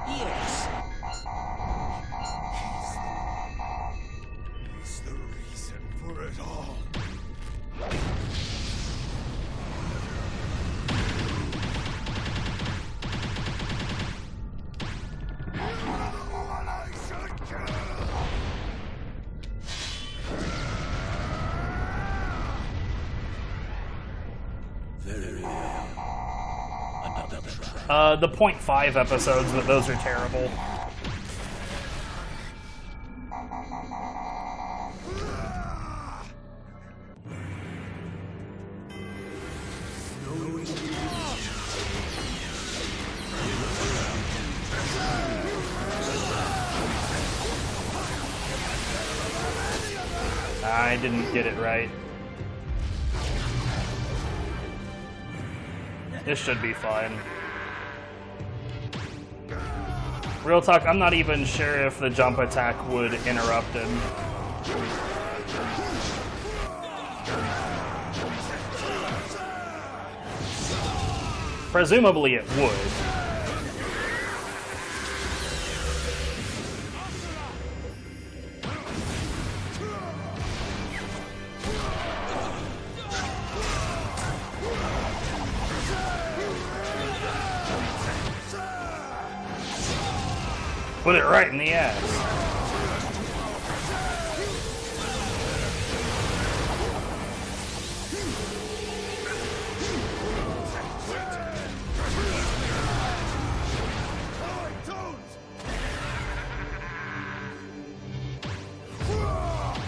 Yes. He's the reason for it all. The .5 episodes, but those are terrible. I didn't get it right. This should be fine. Real talk, I'm not even sure if the jump attack would interrupt him. Presumably it would. Put it right in the ass.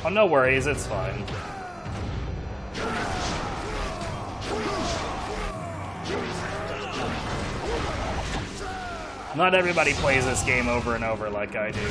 Oh, no worries, it's fine. Not everybody plays this game over and over like I do.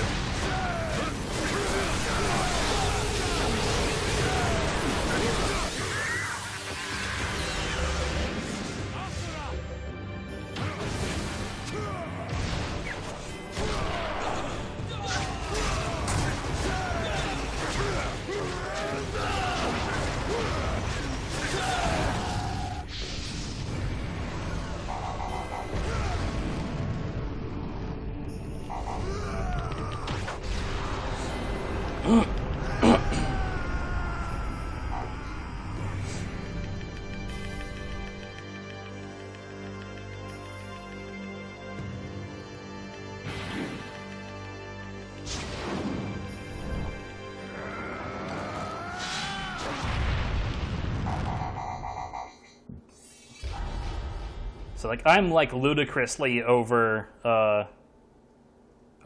So, like, I'm, like, ludicrously over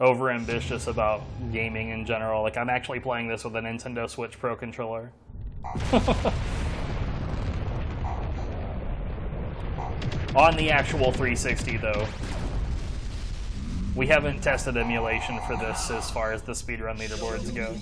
ambitious about gaming in general. Like, I'm actually playing this with a Nintendo Switch Pro controller. On the actual 360, though. We haven't tested emulation for this as far as the speedrun leaderboards go.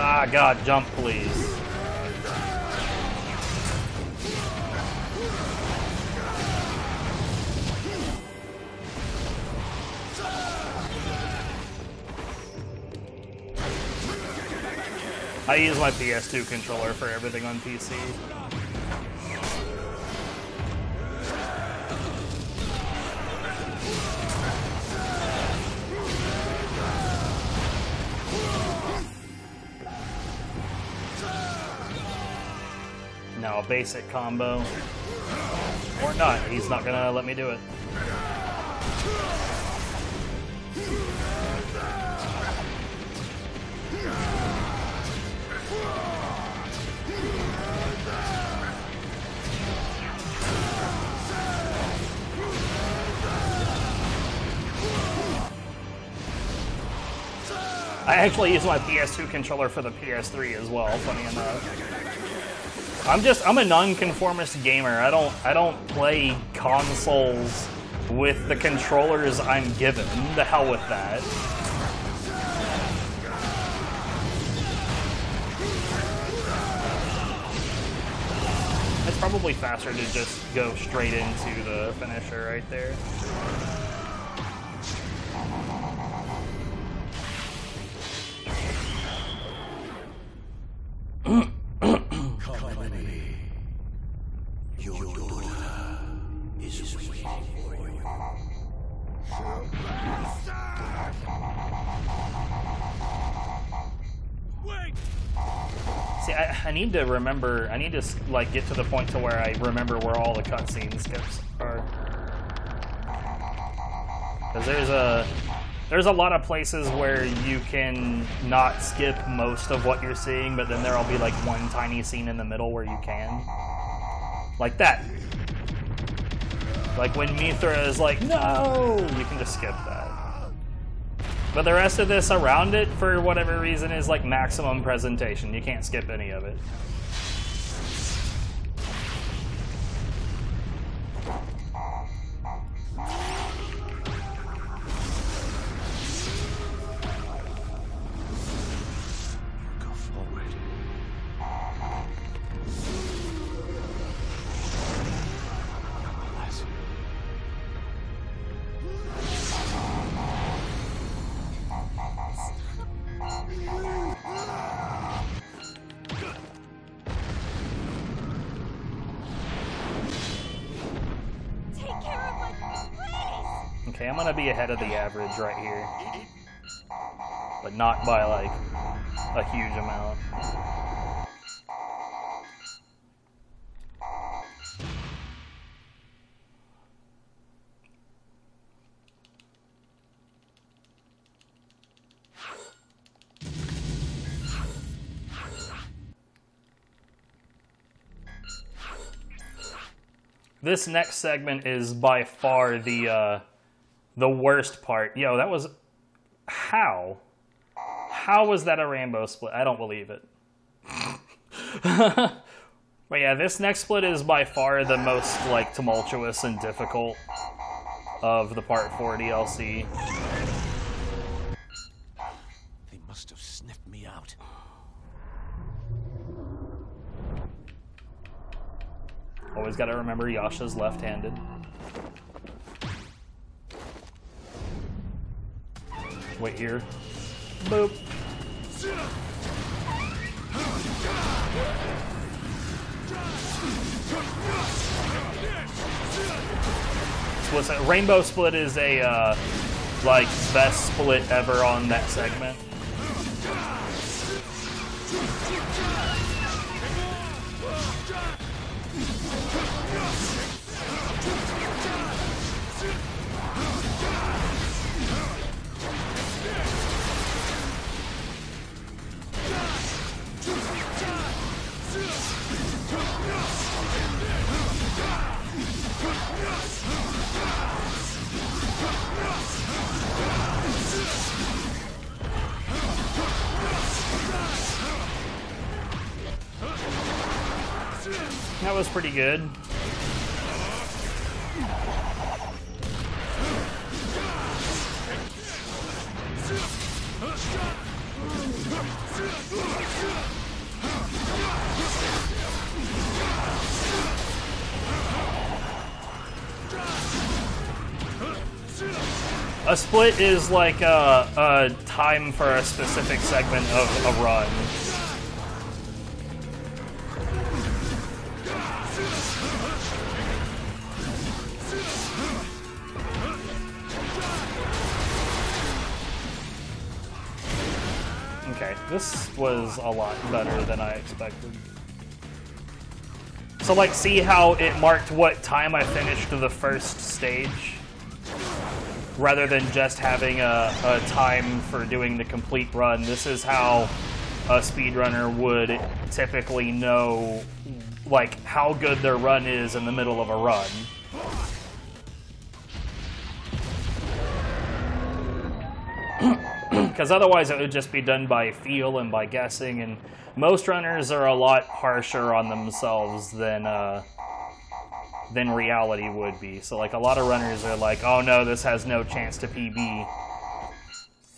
Ah, God, jump, please. I use my PS2 controller for everything on PC. No, basic combo. Or not, he's not gonna let me do it. I actually use my PS2 controller for the PS3 as well, funny enough. I'm a non-conformist gamer. I don't play consoles with the controllers I'm given. The hell with that. It's probably faster to just go straight into the finisher right there. Your daughter is waiting for you. Wait! See, I need to remember. I need to like get to the point to where I remember where all the cutscene skips are. Because there's a lot of places where you can not skip most of what you're seeing, but then there'll be like one tiny scene in the middle where you can. Like that. Like when Mithra is like, no! You can just skip that. But the rest of this around it, for whatever reason, is like maximum presentation. You can't skip any of it. Go forward. Okay, I'm gonna be ahead of the average right here. But not by like a huge amount. This next segment is by far the worst part. Yo, that was... How? How was that a rainbow split? I don't believe it. But yeah, this next split is by far the most, like, tumultuous and difficult of the Part 4 DLC. They must have sniffed me out. Always gotta remember Yasha's left-handed. Wait here. Boop. What's that? Rainbow Split is a like best split ever on that segment. That was pretty good. A split is like a time for a specific segment of a run. Okay, this was a lot better than I expected. So like, see how it marked what time I finished the first stage? Rather than just having a time for doing the complete run. This is how a speedrunner would typically know, like, how good their run is in the middle of a run. Because otherwise it would just be done by feel and by guessing, and most runners are a lot harsher on themselves than reality would be. So like a lot of runners are like, oh no, this has no chance to PB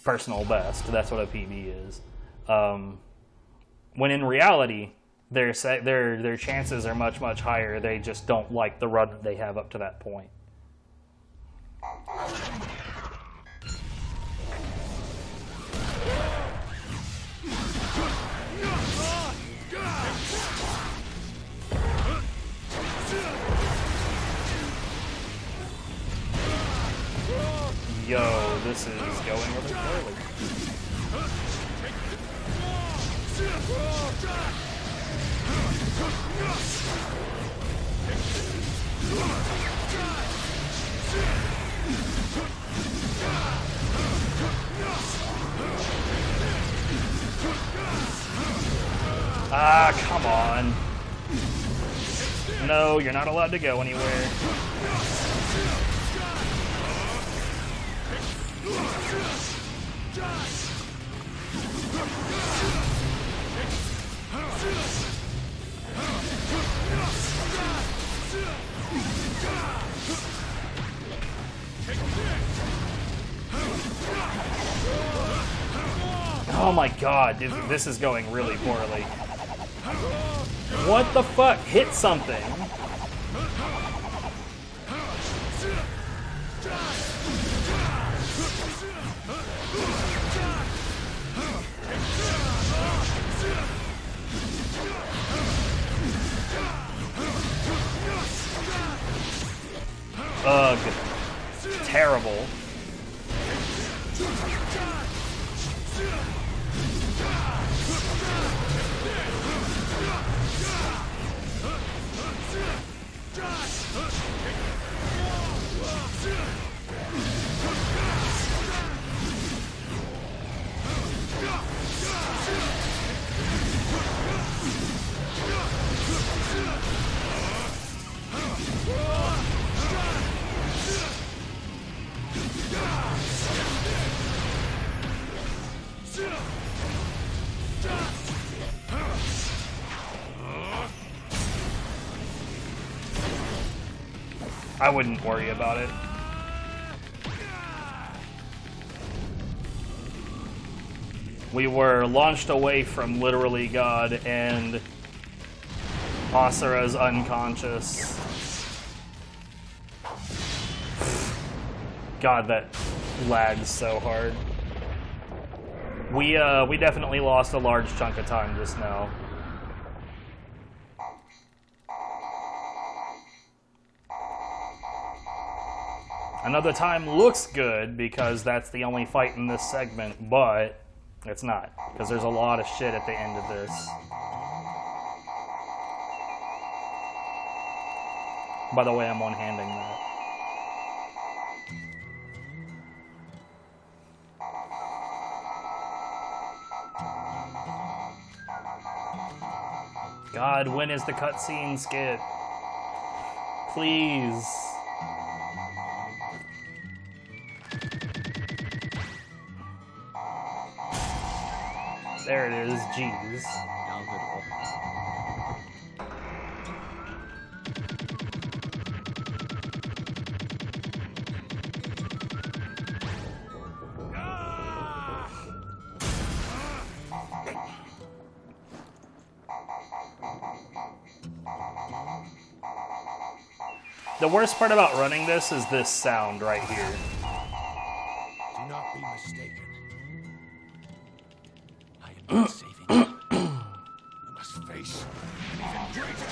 personal best. That's what a PB is. When in reality, their chances are much, much higher. They just don't like the run that they have up to that point. Yo, this is going really poorly. Ah, come on. No, you're not allowed to go anywhere. Oh my god, dude, this is going really poorly. What the fuck? Hit something. Ugh. Terrible. I wouldn't worry about it. We were launched away from literally God, and Asura's unconscious. God, that lags so hard. We definitely lost a large chunk of time just now. Another time looks good because that's the only fight in this segment, but it's not, because there's a lot of shit at the end of this. By the way, I'm one-handing that. God, when is the cutscene skip? Please. There it is, jeez. The worst part about running this is this sound right here. Do not be mistaken. I am not saving you. You must face an even greater.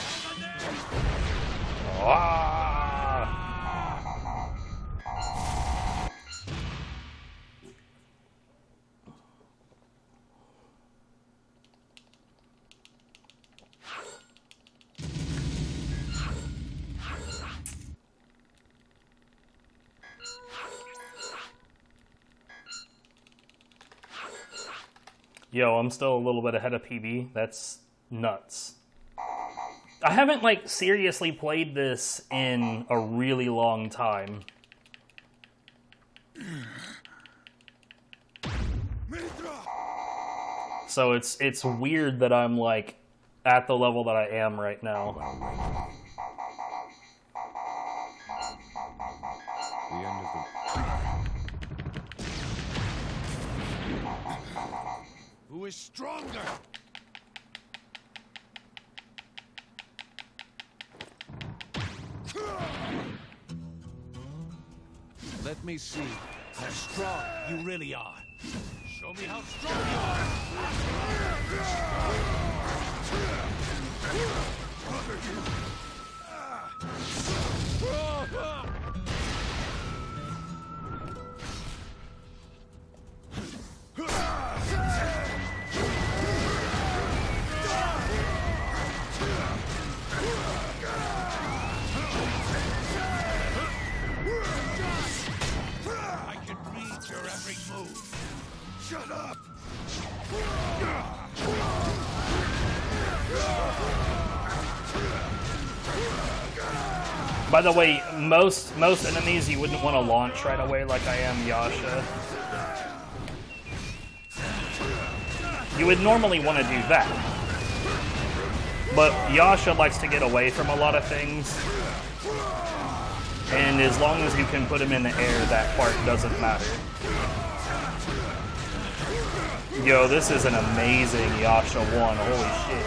Yo, I'm still a little bit ahead of PB. That's nuts. I haven't, like, seriously played this in a really long time. So it's weird that I'm like at the level that I am right now. The end of the... Who is stronger? Let me see how strong you really are. Show me how strong you are. I can read your every move. Shut up! By the way, most enemies you wouldn't want to launch right away like I am Yasha. You would normally want to do that. But Yasha likes to get away from a lot of things. And as long as you can put him in the air, that part doesn't matter. Yo, this is an amazing Yasha 1. Holy shit.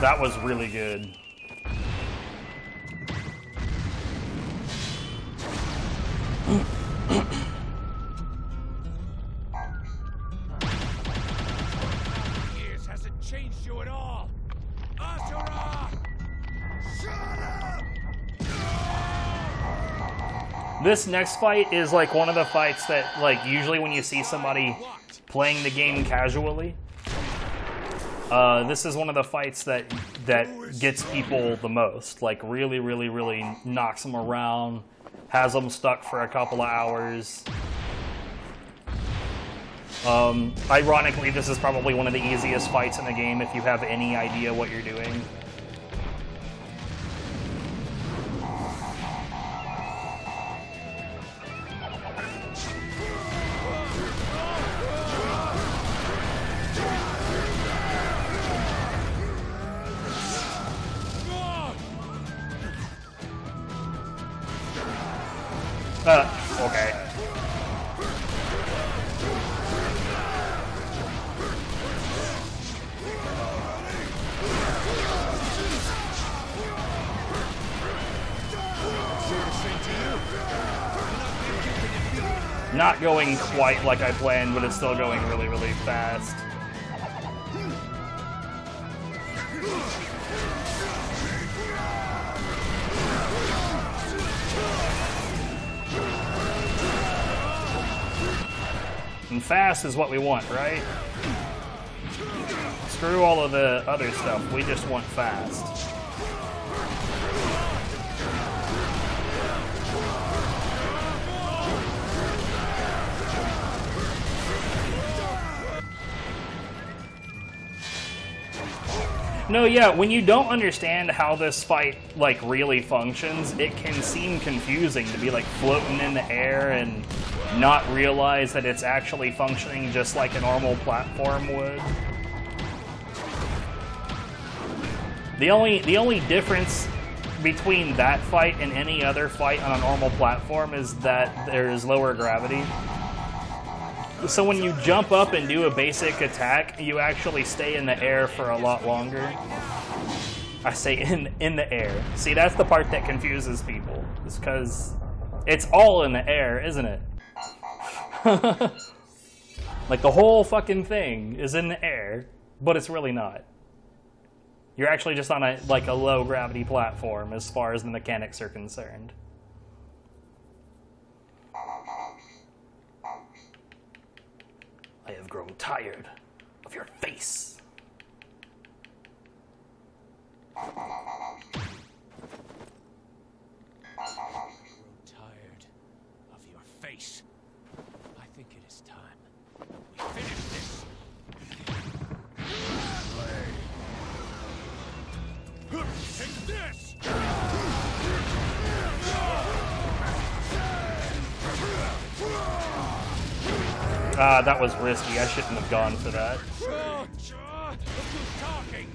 That was really good. Years hasn't changed you at all. Asura! Shut up! This next fight is like one of the fights that, like, usually when you see somebody playing the game casually, this is one of the fights that gets people the most. Like, really, really, really knocks them around, has them stuck for a couple of hours. Ironically, this is probably one of the easiest fights in the game if you have any idea what you're doing. Okay. Not going quite like I planned, but it's still going really, really fast. And fast is what we want, right? Screw all of the other stuff. We just want fast. No, yeah, when you don't understand how this fight, like, really functions, it can seem confusing to be, like, floating in the air and not realize that it's actually functioning just like a normal platform would. The only difference between that fight and any other fight on a normal platform is that there's lower gravity. So when you jump up and do a basic attack, you actually stay in the air for a lot longer. I say in the air. See, that's the part that confuses people. It's because it's all in the air, isn't it? Like, the whole fucking thing is in the air, but it's really not. You're actually just on a low gravity platform as far as the mechanics are concerned. I have grown tired of your face. Tired of your face. I think it is time we finish this. Take this! That was risky. I shouldn't have gone for that. Look who's talking!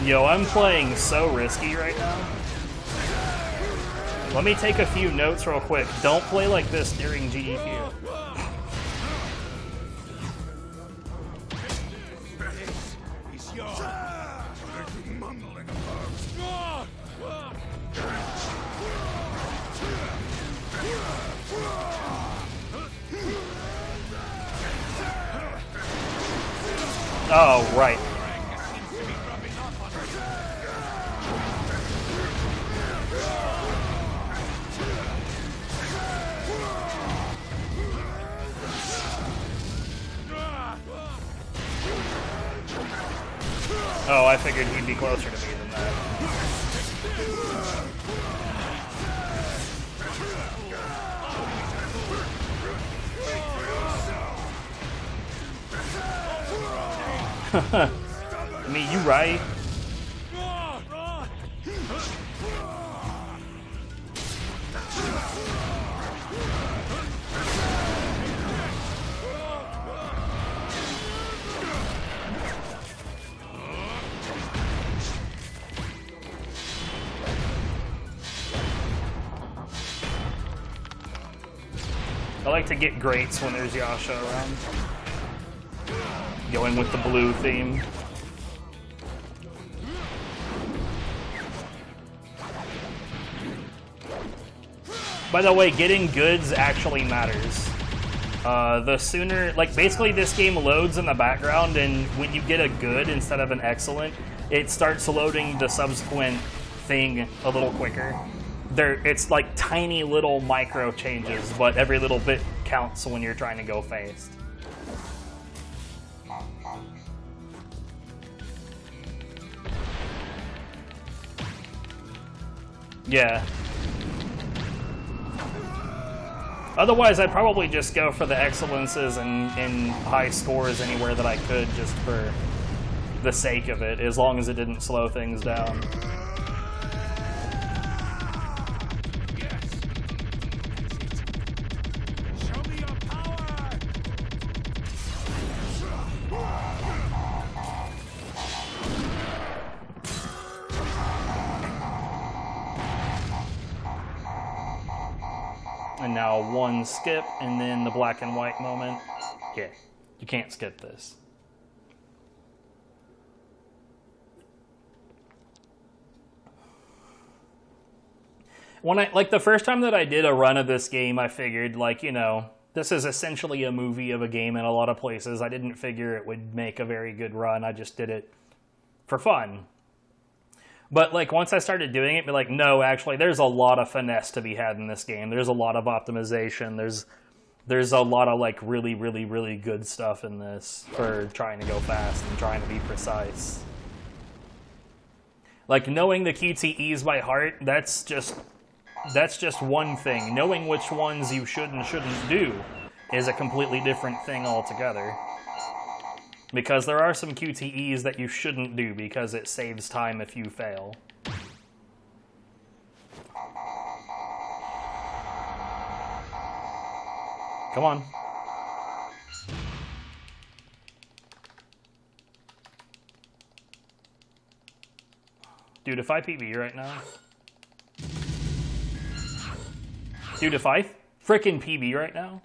Yo, I'm playing so risky right now. Let me take a few notes real quick. Don't play like this during GDQ. He's yours. What are you mumbling about? Oh, right. Oh, I figured he'd be closer to me than that. I mean, you right. I like to get greats when there's Yasha around. Going with the blue theme. By the way, getting goods actually matters. The sooner, like basically this game loads in the background, and when you get a good instead of an excellent, it starts loading the subsequent thing a little quicker. It's like tiny little micro changes, but every little bit counts when you're trying to go fast. Yeah. Otherwise, I'd probably just go for the excellences and high scores anywhere that I could, just for the sake of it, as long as it didn't slow things down. And now one skip, and then the black and white moment. Yeah, you can't skip this. When like the first time that I did a run of this game, I figured, like, you know, this is essentially a movie of a game in a lot of places. I didn't figure it would make a very good run. I just did it for fun. But, like, once I started doing it, be like, no, actually, there's a lot of finesse to be had in this game. There's a lot of optimization. There's a lot of, like, really, really, really good stuff in this for trying to go fast and trying to be precise. Like, knowing the QTEs by heart, that's just one thing. Knowing which ones you should and shouldn't do is a completely different thing altogether. Because there are some QTEs that you shouldn't do because it saves time if you fail. Come on. Dude, if I PB right now... Dude, if I frickin' PB right now...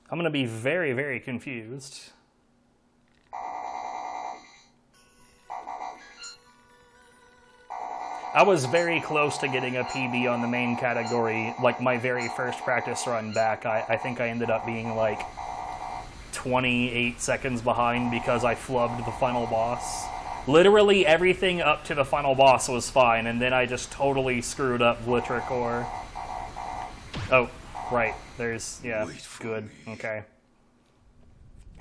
I'm going to be very, very confused. I was very close to getting a PB on the main category, like my very first practice run back. I think I ended up being like 28 seconds behind because I flubbed the final boss. Literally everything up to the final boss was fine, and then I just totally screwed up Glitricore. Oh, right. There's... yeah, good. Okay.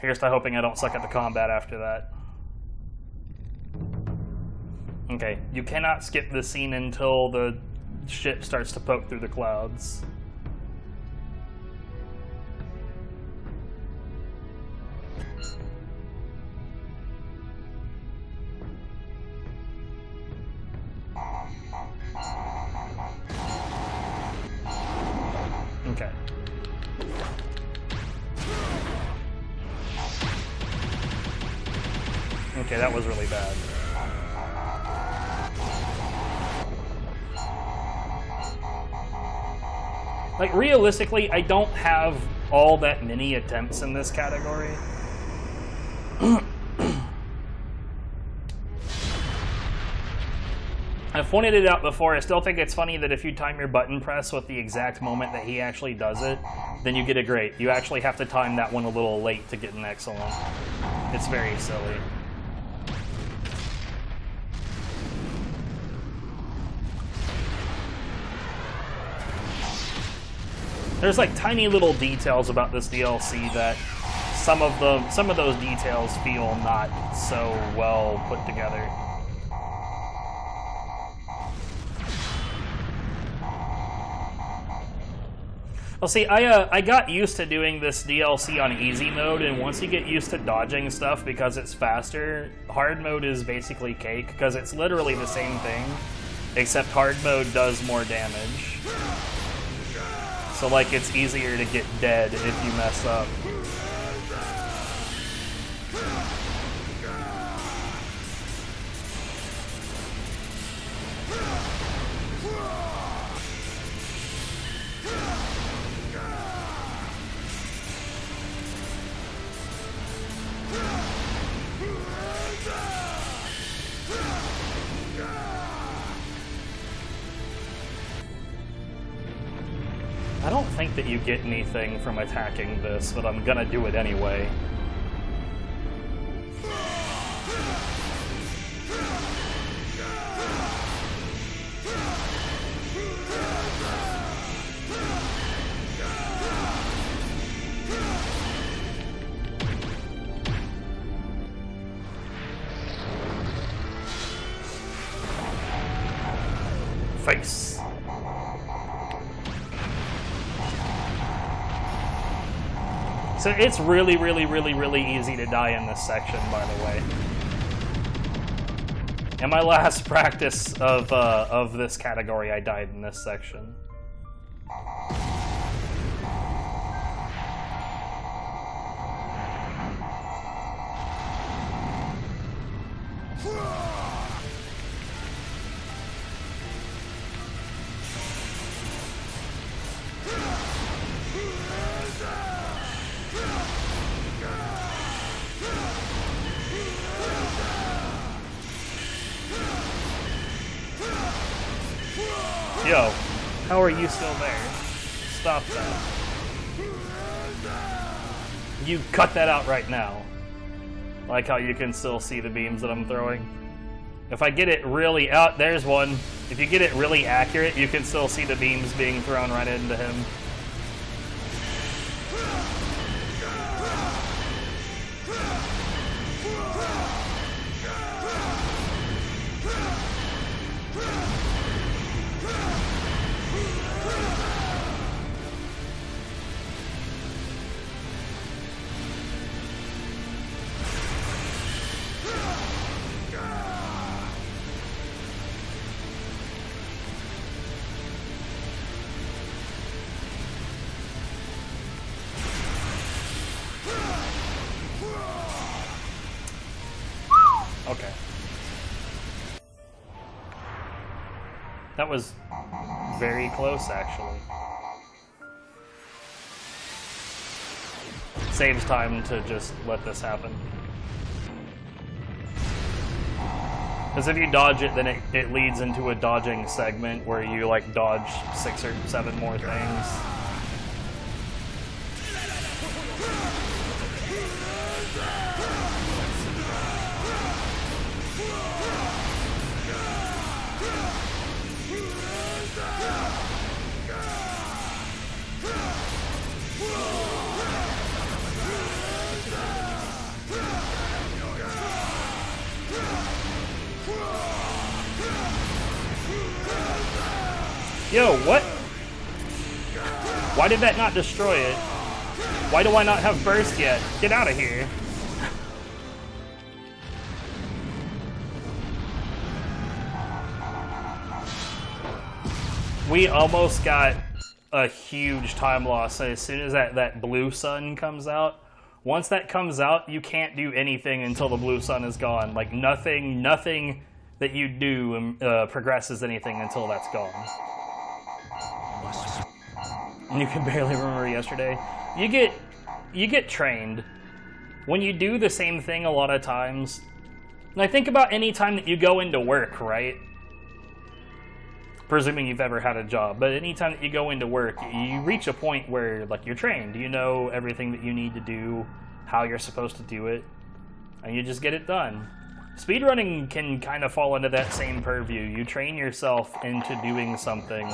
Here's to hoping I don't suck at the combat after that. Okay, you cannot skip this scene until the ship starts to poke through the clouds. Okay. Okay, that was really bad. Like, realistically, I don't have all that many attempts in this category. I've pointed it out before, I still think it's funny that if you time your button press with the exact moment that he actually does it, then you get a great. You actually have to time that one a little late to get an excellent. It's very silly. There's like tiny little details about this DLC that some of those details feel not so well put together. Well, see, I got used to doing this DLC on easy mode, and once you get used to dodging stuff because it's faster, hard mode is basically cake, because it's literally the same thing, except hard mode does more damage. So, like, it's easier to get dead if you mess up. I don't think that you get anything from attacking this, but I'm gonna do it anyway. Face. So it's really, really, really, really easy to die in this section, by the way. In my last practice of this category, I died in this section. Yo, how are you still there? Stop that. You cut that out right now. Like how you can still see the beams that I'm throwing. If I get it really out, there's one. If you get it really accurate, you can still see the beams being thrown right into him. Okay. That was very close, actually. Saves time to just let this happen. Because if you dodge it, then it leads into a dodging segment where you, like, dodge 6 or 7 more things. Yo, what? Why did that not destroy it? Why do I not have burst yet? Get out of here. We almost got a huge time loss as soon as that blue sun comes out. Once that comes out, you can't do anything until the blue sun is gone. Like, nothing that you do progresses anything until that's gone. And you can barely remember yesterday. You get trained. When you do the same thing a lot of times, like, think about any time that you go into work, right? Presuming you've ever had a job, but anytime that you go into work, you reach a point where, like, you're trained. You know everything that you need to do, how you're supposed to do it, and you just get it done. Speedrunning can kind of fall into that same purview. You train yourself into doing something.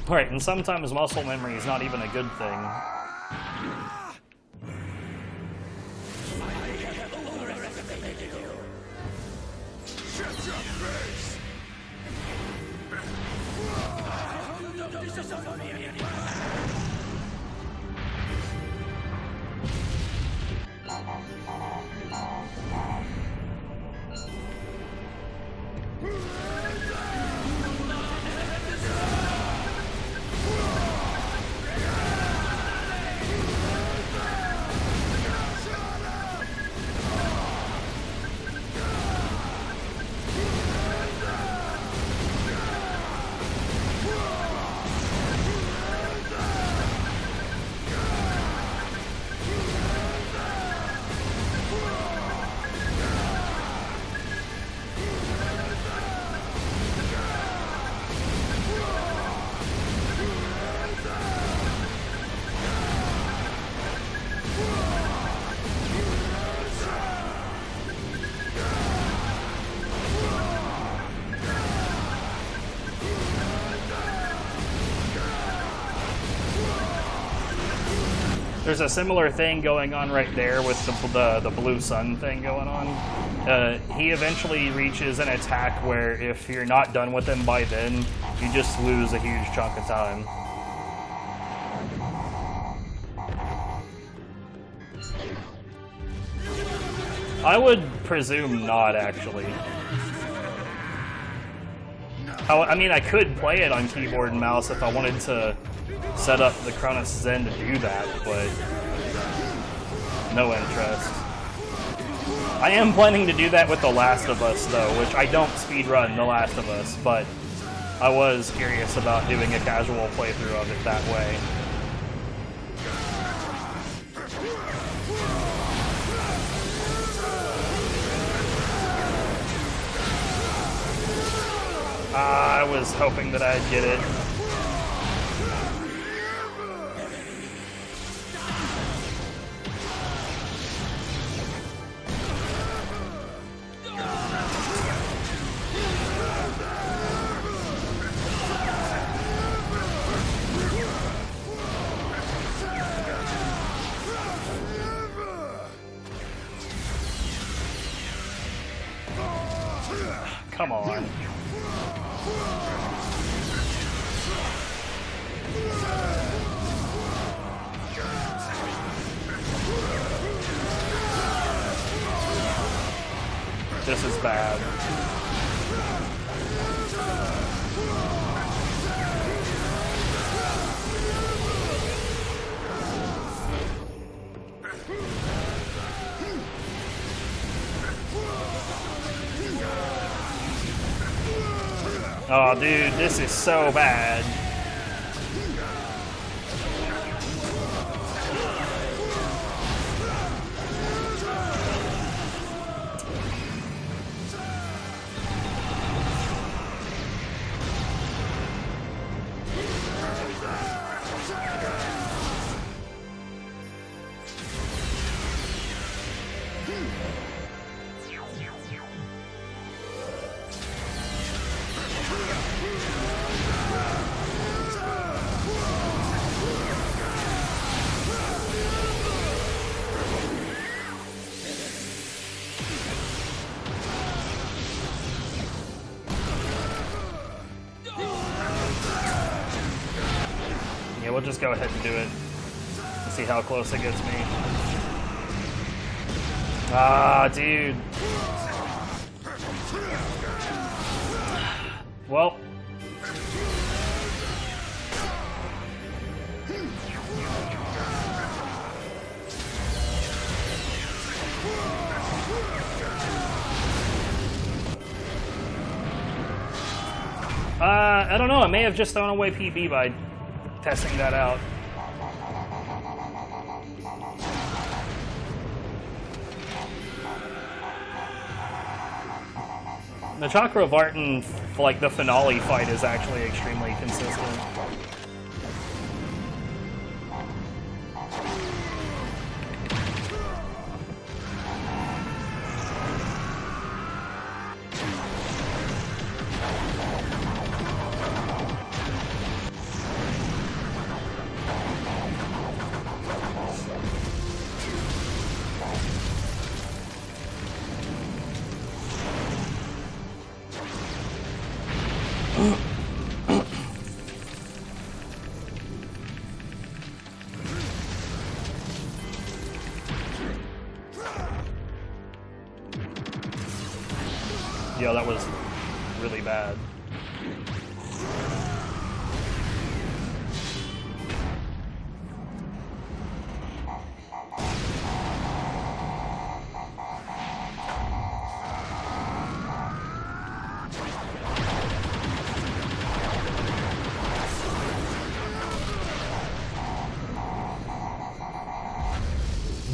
Right, and sometimes muscle memory is not even a good thing. There's a similar thing going on right there with the blue sun thing going on. He eventually reaches an attack where if you're not done with him by then, you just lose a huge chunk of time. I would presume not, actually. I mean, I could play it on keyboard and mouse if I wanted to set up the Cronus Zen to do that, but no interest. I am planning to do that with The Last of Us, though, which I don't speedrun The Last of Us, but I was curious about doing a casual playthrough of it that way. I was hoping that I'd get it. Come on. This is bad. Oh, dude, this is so bad. we'll just go ahead and do it. See how close it gets me. Ah, dude. Well. I don't know. I may have just thrown away PB by testing that out. The Chakra of Arton, like the finale fight, is actually extremely consistent. Yo, that was really bad.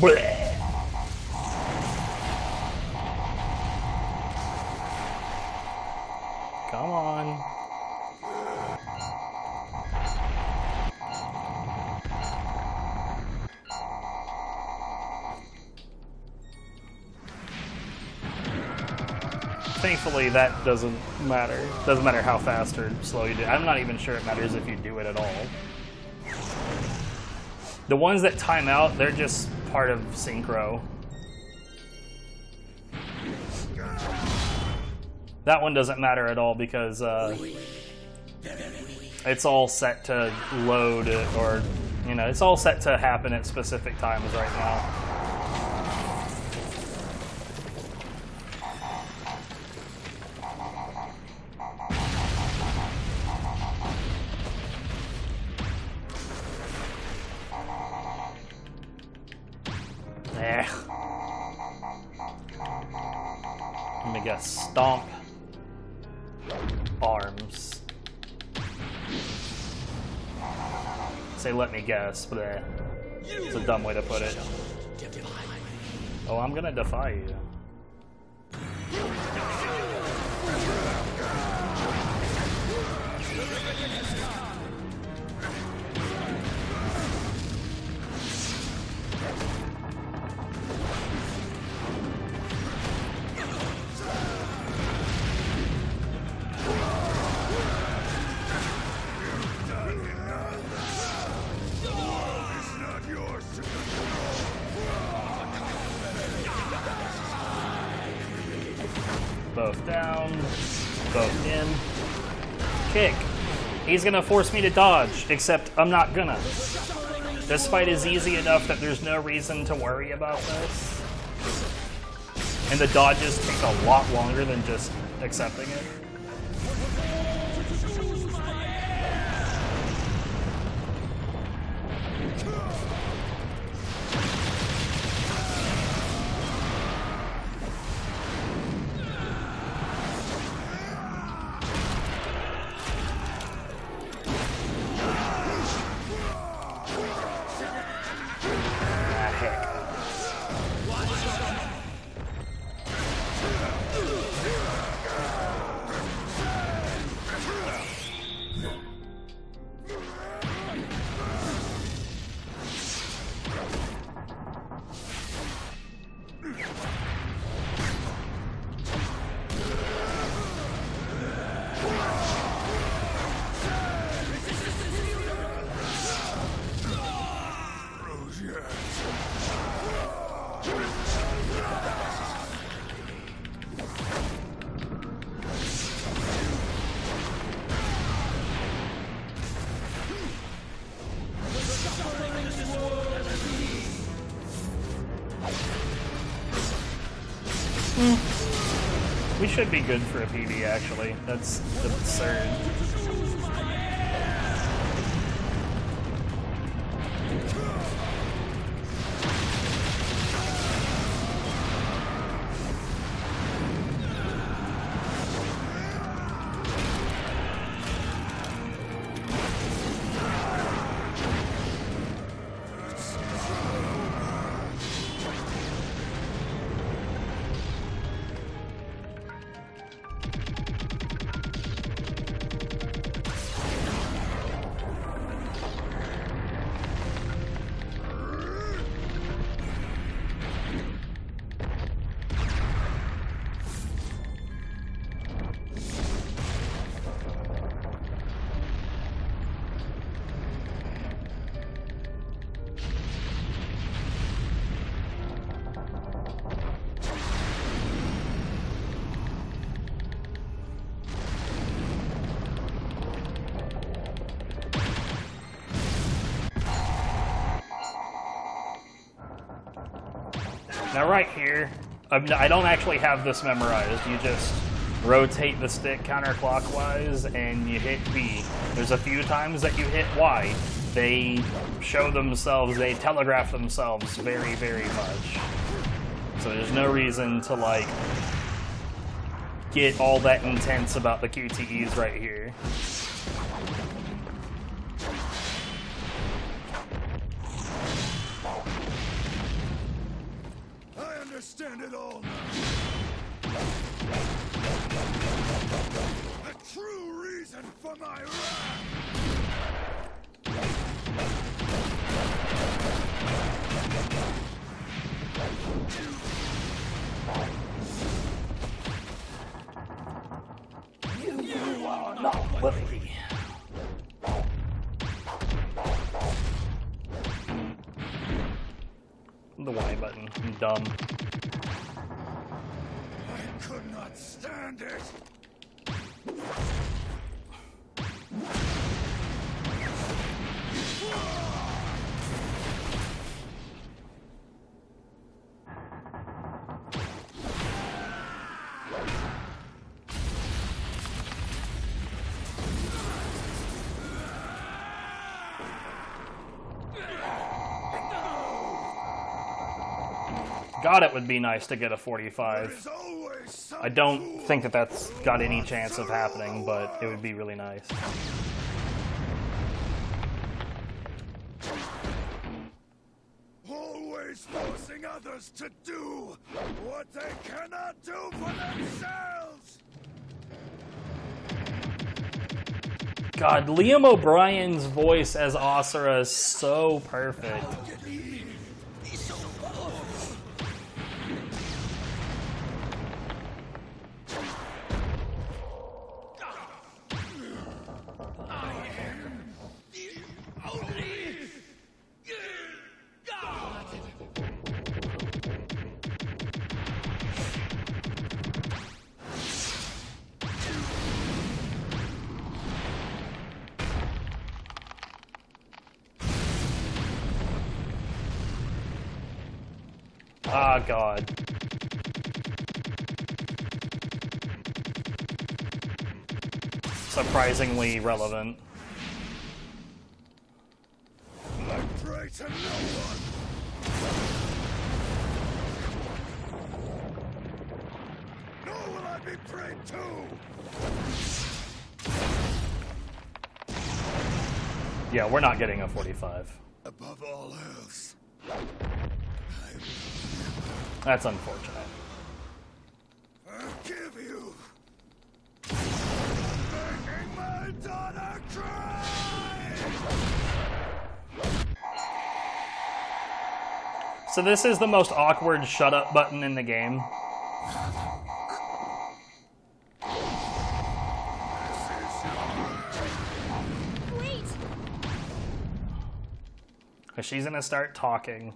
Blech. Come on. Thankfully, that doesn't matter. Doesn't matter how fast or slow you do it. I'm not even sure it matters if you do it at all. The ones that time out, they're just part of synchro. That one doesn't matter at all because it's all set to load or, you know, it's all set to happen at specific times right now. Let me guess. Stomp. Arms. Say let me guess, but it's a dumb way to put it. Oh, I'm gonna defy you. Both down, both in. Kick. He's gonna force me to dodge, except I'm not gonna. This fight is easy enough that there's no reason to worry about this. And the dodges take a lot longer than just accepting it. We should be good for a PB, actually. That's absurd. Now right here, I don't actually have this memorized. You just rotate the stick counterclockwise and you hit B. There's a few times that you hit Y. They show themselves, they telegraph themselves very, very much. So there's no reason to, like, get all that intense about the QTEs right here. Understand it all now. A true reason for my wrath. You are not worthy. The Y button. I'm dumb. I could not stand it. God, it would be nice to get a 45. I don't think that that's got any chance of happening, but it would be really nice. Always forcing others to do what they cannot do for themselves. God, Liam O'Brien's voice as Asura is so perfect. Ah, God. Surprisingly relevant. I pray to no one. Nor will I be prayed to. Yeah, we're not getting a 45. Above all else, That's unfortunate. forgive you. Making my daughter cry. So this is the most awkward shut up button in the game. Wait. Because she's gonna start talking.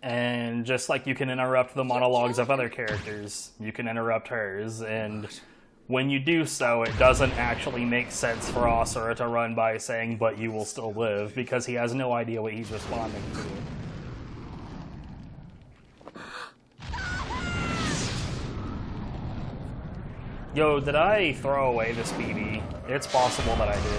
And just like you can interrupt the monologues of other characters, you can interrupt hers, and when you do so, it doesn't actually make sense for Asura to run by saying, "But you will still live," because he has no idea what he's responding to. Yo, did I throw away this BB? It's possible that I did.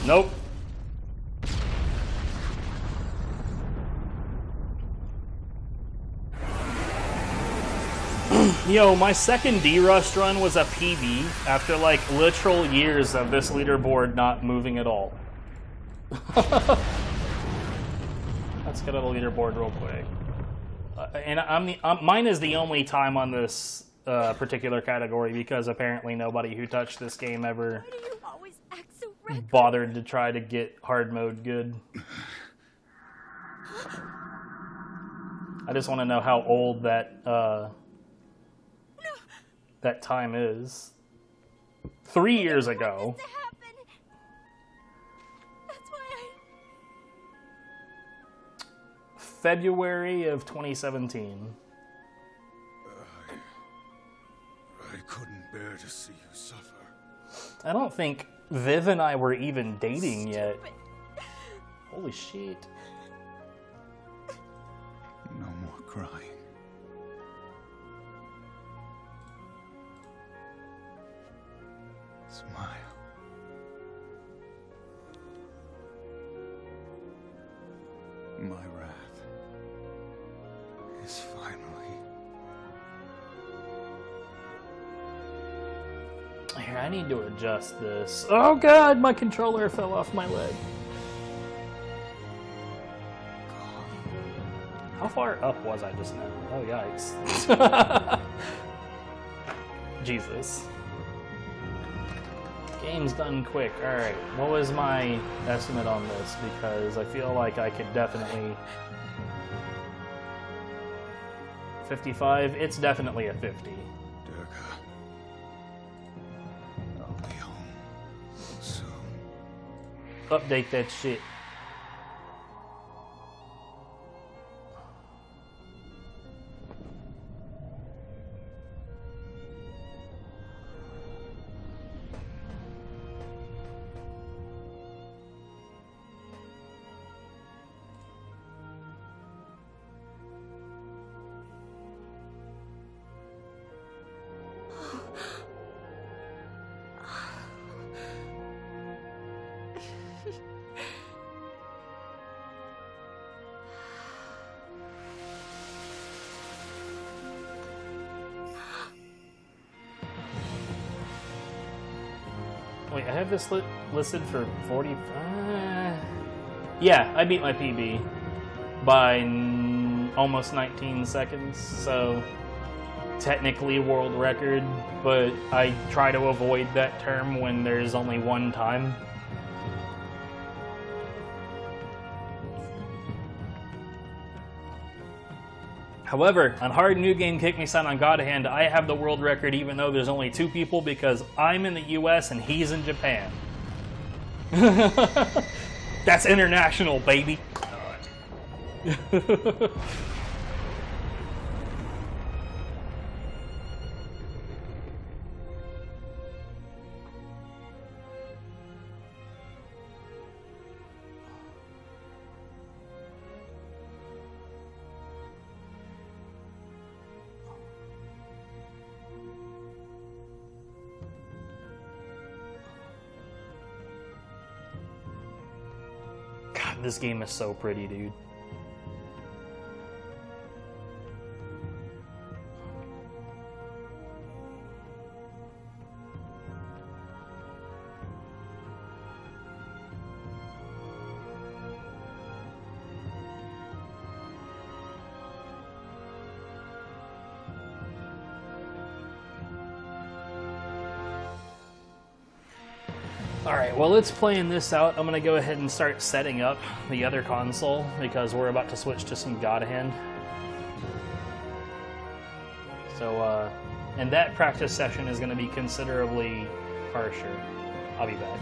Nope. Yo, my second D-Rust run was a PB after like literal years of this leaderboard not moving at all. Let's get on the leaderboard real quick. And mine is the only time on this particular category because apparently nobody who touched this game ever Why do you always act so reckless? bothered to try to get hard mode good. I just want to know how old that that time is. 3 years ago. To happen. That's why February of 2017. I couldn't bear to see you suffer. I don't think Viv and I were even dating yet. Stupid. Holy shit. No more crying. Smile. My wrath is finally... Here, I need to adjust this. Oh god, my controller fell off my leg. How far up was I just now? Oh, yikes. Jesus. Game's done quick. Alright, what was my estimate on this? Because I feel like I could definitely... 55? It's definitely a 50. Durga. I'll be home soon. Update that shit. Wait, I have this listed for 40... yeah, I beat my PB by almost 19 seconds, so technically world record, but I try to avoid that term when there's only one time. However, on Hard New Game Kick Me Sign on God Hand, I have the world record even though there's only 2 people because I'm in the US and he's in Japan. That's international, baby. God, this game is so pretty, dude. Alright, well, it's playing this out. I'm going to go ahead and start setting up the other console because we're about to switch to some God Hand. So, and that practice session is going to be considerably harsher. I'll be back.